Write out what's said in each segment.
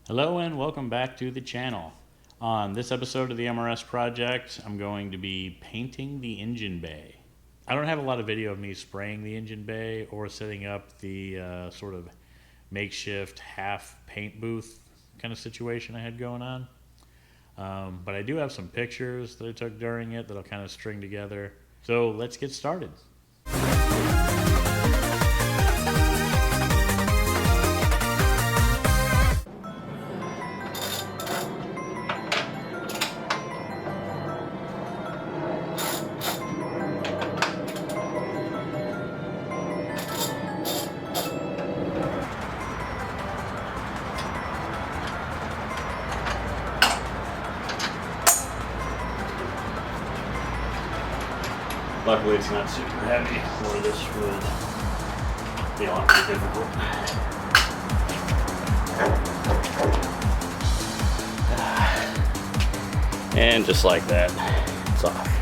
Hello and welcome back to the channel. On this episode of the MRS project, I'm going to be painting the engine bay. I don't have a lot of video of me spraying the engine bay or setting up the sort of makeshift half paint booth kind of situation I had going on. But I do have some pictures that I took during it that I'll kind of string together. So let's get started. Luckily it's not super heavy, or this would be a lot more difficult. And just like that, it's off.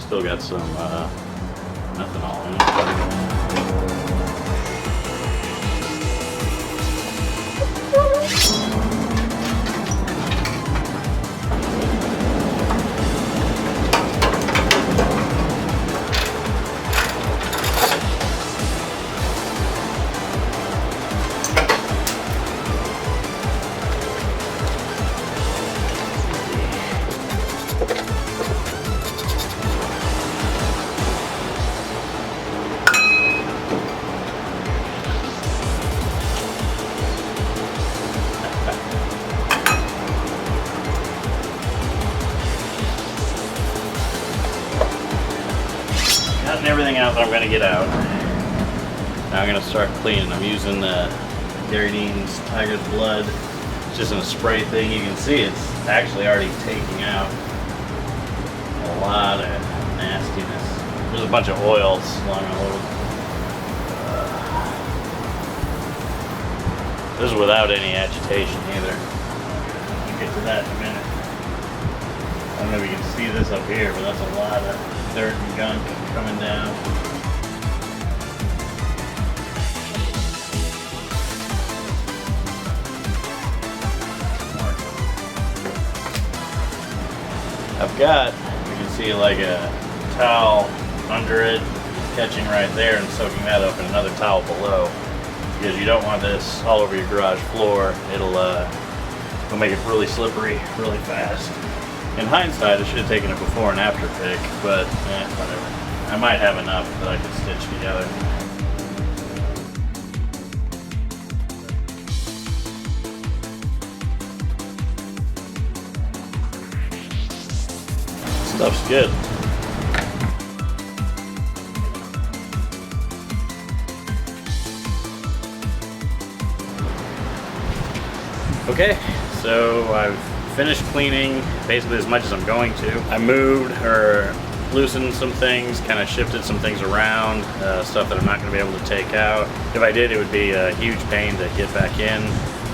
Still got some methanol in it. Gotten everything out that I'm going to get out. Now I'm going to start cleaning. I'm using Gary Dean's Tiger's Blood. It's just in a spray thing. You can see it's actually already taking out a lot of nastiness. There's a bunch of oil slung all over. This is without any agitation either. We'll get to that in a minute. I don't know if you can see this up here, but that's a lot of dirt and gunk coming down. I've got, you can see like a towel under it, catching right there and soaking that up, and another towel below, because you don't want this all over your garage floor. It'll make it really slippery really fast. In hindsight, I should have taken a before and after pic, but whatever. I might have enough that I can stitch together. Stuff's good. Okay, so I've finished cleaning basically as much as I'm going to. I moved or loosened some things, kind of shifted some things around, stuff that I'm not going to be able to take out. If I did, it would be a huge pain to get back in,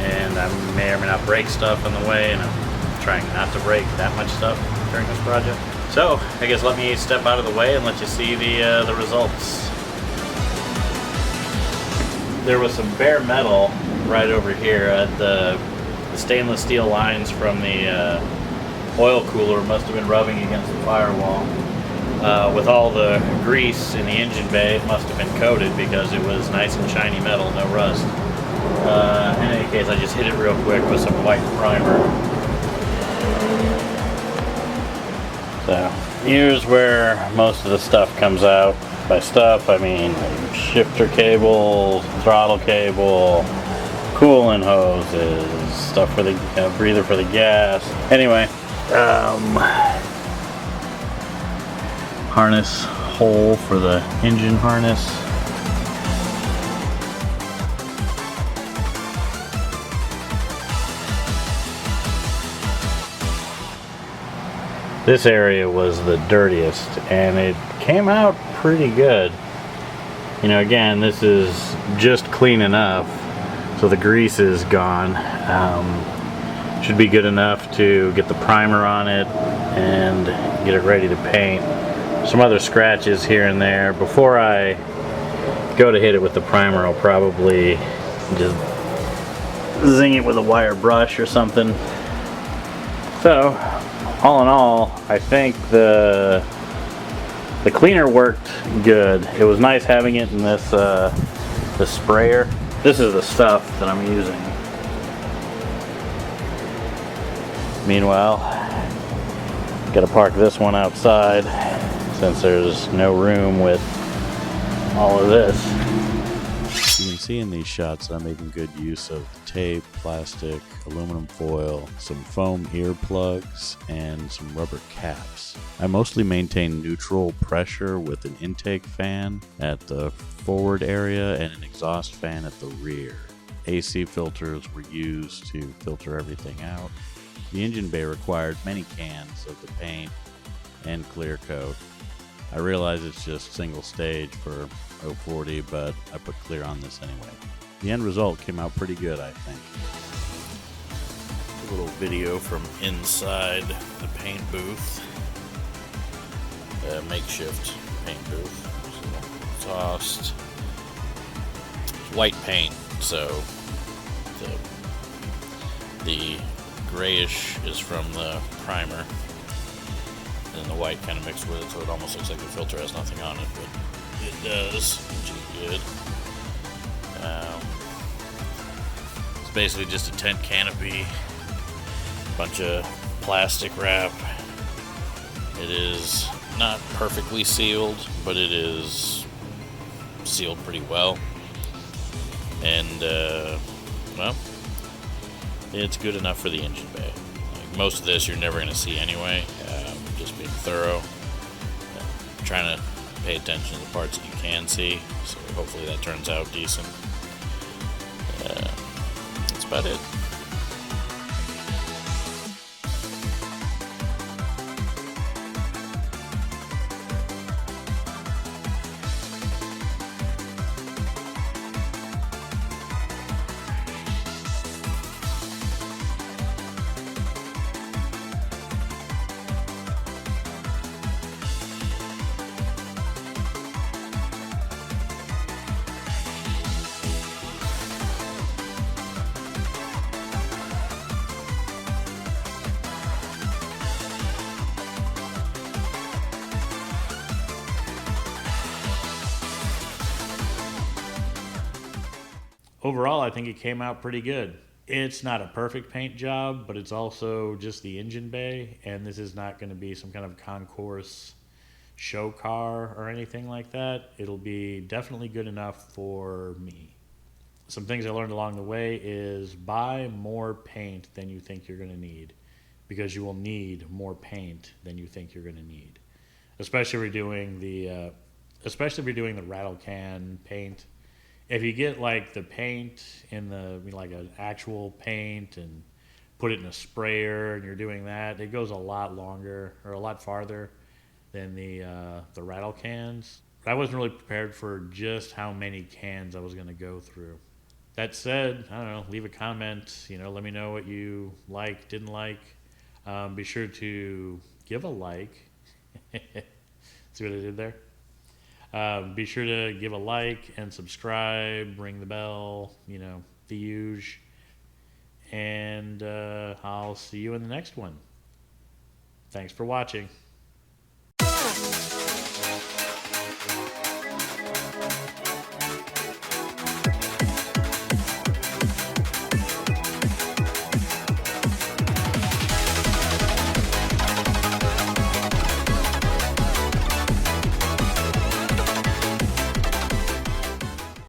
and I may or may not break stuff on the way, and I'm trying not to break that much stuff during this project. So I guess let me step out of the way and let you see the results. There was some bare metal right over here at the stainless steel lines from the oil cooler must have been rubbing against the firewall. With all the grease in the engine bay, it must have been coated because it was nice and shiny metal, no rust. In any case, I just hit it real quick with some white primer. So here's where most of the stuff comes out. By stuff, I mean shifter cable, throttle cable, coolant hoses, stuff for the breather for the gas. Anyway, harness hole for the engine harness. This area was the dirtiest, and it came out pretty good. You know, again, this is just clean enough, so the grease is gone. Should be good enough to get the primer on it and get it ready to paint. Some other scratches here and there. Before I go to hit it with the primer, I'll probably just zing it with a wire brush or something. So, all in all, I think the cleaner worked good. It was nice having it in this the sprayer. This is the stuff that I'm using. Meanwhile, gotta park this one outside since there's no room with all of this. You can see in these shots I'm making good use of tape, plastic, aluminum foil, some foam earplugs, and some rubber caps. I mostly maintain neutral pressure with an intake fan at the forward area and an exhaust fan at the rear. AC filters were used to filter everything out. The engine bay required many cans of the paint and clear coat. I realize it's just single stage for 040, but I put clear on this anyway. The end result came out pretty good, I think. A little video from inside the paint booth. Makeshift paint booth. Tossed white paint, so the grayish is from the primer, and the white kind of mixed with it, so it almost looks like the filter has nothing on it, but it does, which is good. It's basically just a tent canopy, bunch of plastic wrap. It is not perfectly sealed, but it is sealed pretty well, and well, it's good enough for the engine bay. Like most of this you're never going to see anyway, just being thorough, trying to pay attention to the parts that you can see, so hopefully that turns out decent. That's about it. Overall, I think it came out pretty good. It's not a perfect paint job, but it's also just the engine bay, and this is not going to be some kind of concourse show car or anything like that. It'll be definitely good enough for me. Some things I learned along the way is buy more paint than you think you're going to need, because you will need more paint than you think you're going to need. Especially if you're doing the rattle can paint. If you get like the paint in like an actual paint and put it in a sprayer and you're doing that, it goes a lot longer or a lot farther than the rattle cans. I wasn't really prepared for just how many cans I was going to go through. That said, I don't know, leave a comment, let me know what you like, didn't like. Be sure to give a like. See what I did there? Be sure to give a like and subscribe, ring the bell, the huge. And I'll see you in the next one. Thanks for watching.